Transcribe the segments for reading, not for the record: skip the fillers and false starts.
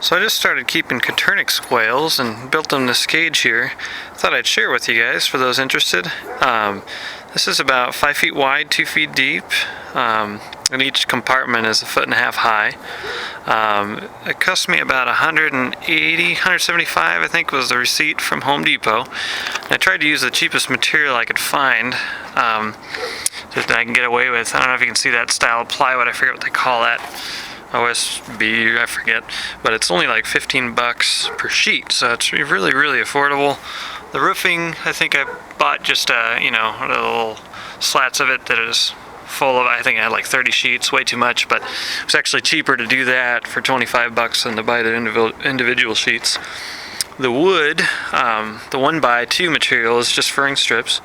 So I just started keeping Coturnix quails and built them this cage here. Thought I'd share with you guys for those interested. This is about 5 feet wide, 2 feet deep, and each compartment is 1.5 feet high. It cost me about $180, $175 I think was the receipt from Home Depot. And I tried to use the cheapest material I could find that I can get away with. I don't know if you can see that style of plywood, I forget what they call that. OSB, I forget, but it's only like 15 bucks per sheet, so it's really, really affordable. The roofing, I think I bought just you know, the little slats of it that is full of, I think I had like 30 sheets, way too much, but it's actually cheaper to do that for 25 bucks than to buy the individual sheets. The wood, the 1x2 material is just furring strips.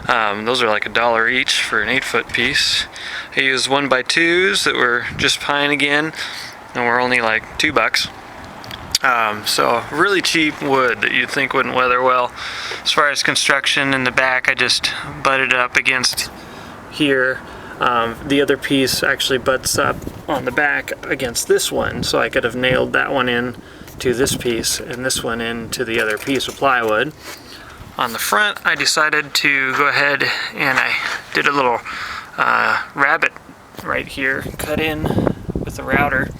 Those are like $1 each for an 8-foot piece. I used 1x2s that were just pine again, and were only like $2. So really cheap wood that you'd think wouldn't weather well. As far as construction in the back, I just butted it up against here. The other piece actually butts up on the back against this one, so I could have nailed that one in to this piece and this one into the other piece of plywood. On the front, I decided to go ahead and I did a little rabbet right here, cut in with the router,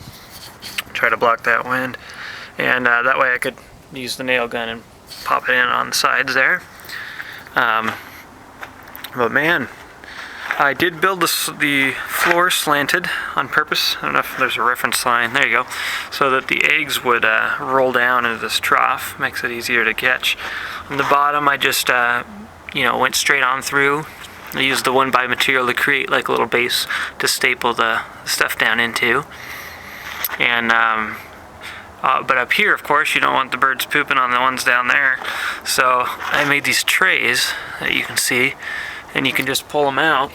try to block that wind, and that way I could use the nail gun and pop it in on the sides there. But man, I did build the floor slanted on purpose. I don't know if there's a reference line. There you go. So that the eggs would roll down into this trough. Makes it easier to catch. On the bottom, I just you know, went straight on through. I used the 1x material to create like a little base to staple the stuff down into. And but up here, of course, you don't want the birds pooping on the ones down there. So I made these trays that you can see, and you can just pull them out.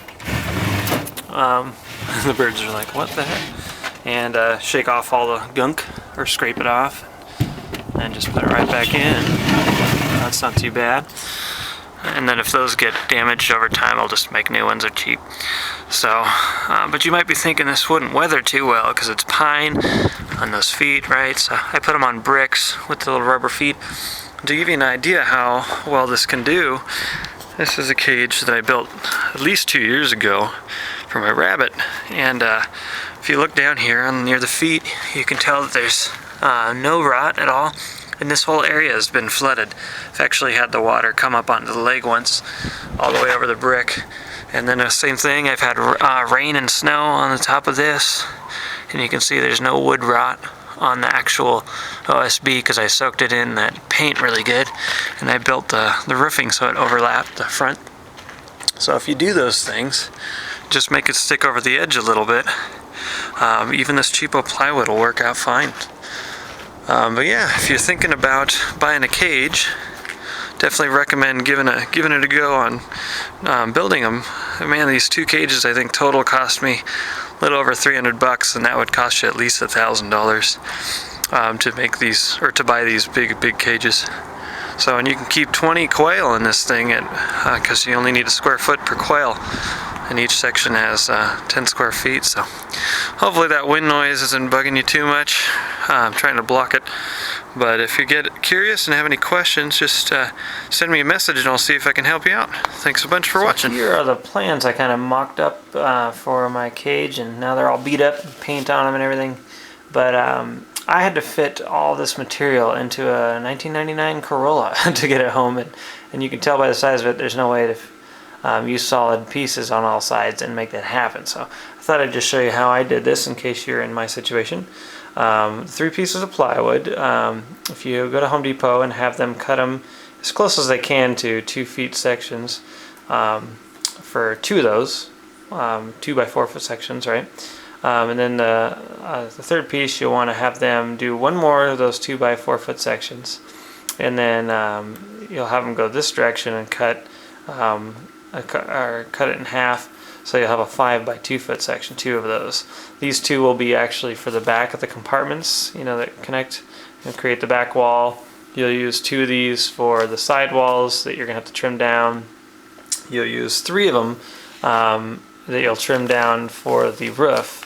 The birds are like, what the heck? And shake off all the gunk, or scrape it off, and just put it right back in. That's not too bad. And then if those get damaged over time, I'll just make new ones. They're cheap. So, but you might be thinking this wouldn't weather too well because it's pine on those feet, right? So I put them on bricks with the little rubber feet. To give you an idea how well this can do, this is a cage that I built at least 2 years ago for my rabbit. And if you look down here near the feet, you can tell that there's no rot at all. And this whole area has been flooded. I've actually had the water come up onto the leg once, all the way over the brick. And then the same thing, I've had rain and snow on the top of this. And you can see there's no wood rot on the actual OSB because I soaked it in that paint really good. And I built the roofing so it overlapped the front. So if you do those things, just make it stick over the edge a little bit. Even this cheapo plywood will work out fine. But yeah, if you're thinking about buying a cage, definitely recommend giving it a go on building them. Man, these 2 cages I think total cost me a little over 300 bucks, and that would cost you at least $1,000 to make these, or to buy these big cages. So, and you can keep 20 quail in this thing because you only need a square foot per quail, and each section has 10 square feet. So hopefully that wind noise isn't bugging you too much. I'm trying to block it, but if you get curious and have any questions, just send me a message and I'll see if I can help you out. Thanks a bunch for watching. Here are the plans I kind of mocked up for my cage, and now they're all beat up, paint on them and everything. But I had to fit all this material into a 1999 Corolla to get it home, and you can tell by the size of it, there's no way to use solid pieces on all sides and make that happen. So I thought I'd just show you how I did this in case you're in my situation. 3 pieces of plywood. If you go to Home Depot and have them cut them as close as they can to 2 feet sections for 2 of those, 2x4 foot sections, right? And then the 3rd piece, you'll want to have them do 1 more of those 2x4 foot sections, and then you'll have them go this direction and cut it in half. So you'll have a 5x2 foot section, 2 of those. These 2 will be actually for the back of the compartments, you know, that connect and create the back wall. You'll use 2 of these for the side walls that you're gonna have to trim down. You'll use 3 of them that you'll trim down for the roof.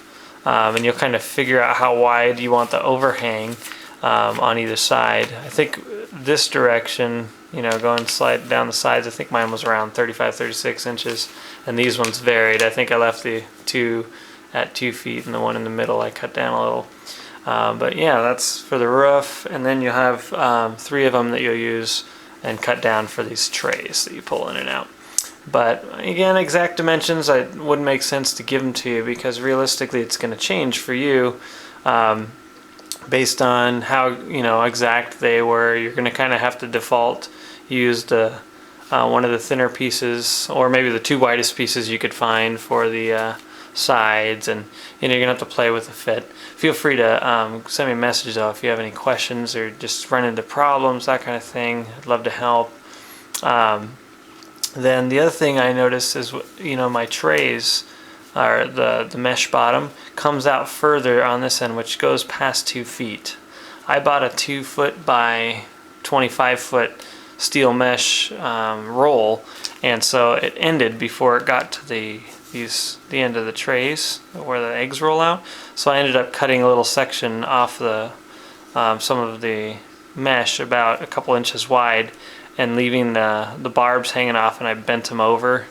And you'll kind of figure out how wide you want the overhang on either side. I think this direction, you know, going slide down the sides, I think mine was around 35, 36 inches, and these ones varied. I think I left the two at 2 feet, and the one in the middle I cut down a little. But yeah, that's for the roof, and then you'll have 3 of them that you'll use and cut down for these trays that you pull in and out. But again, exact dimensions, I wouldn't make sense to give them to you, because realistically it's going to change for you based on how, you know, exact they were. You're going to kind of have to default use the one of the thinner pieces, or maybe the 2 widest pieces you could find for the sides, and you know, you're gonna have to play with the fit. Feel free to send me a message though if you have any questions or just run into problems, that kind of thing. I'd love to help. Then the other thing I noticed is, you know, my trays, or the mesh bottom, comes out further on this end, which goes past 2 feet. I bought a 2 foot by 25 foot steel mesh roll, and so it ended before it got to the end of the trays where the eggs roll out. So I ended up cutting a little section off the some of the mesh about a couple inches wide, and leaving the barbs hanging off, and I bent them over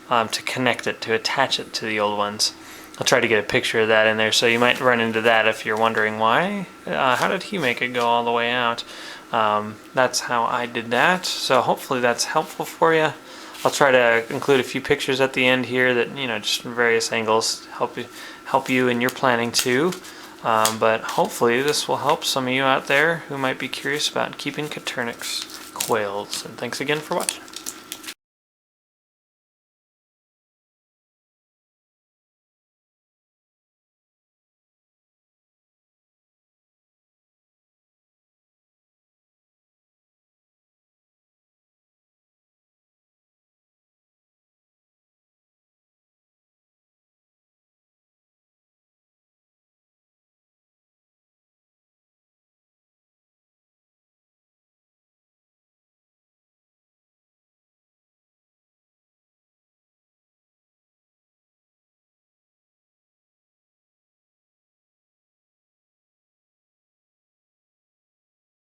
to connect it, to attach it to the old ones. I'll try to get a picture of that in there, so you might run into that if you're wondering why. How did he make it go all the way out? That's how I did that. So hopefully that's helpful for you. I'll try to include a few pictures at the end here that, you know, just from various angles help you in your planning too. But hopefully this will help some of you out there who might be curious about keeping Coturnix quails. And thanks again for watching.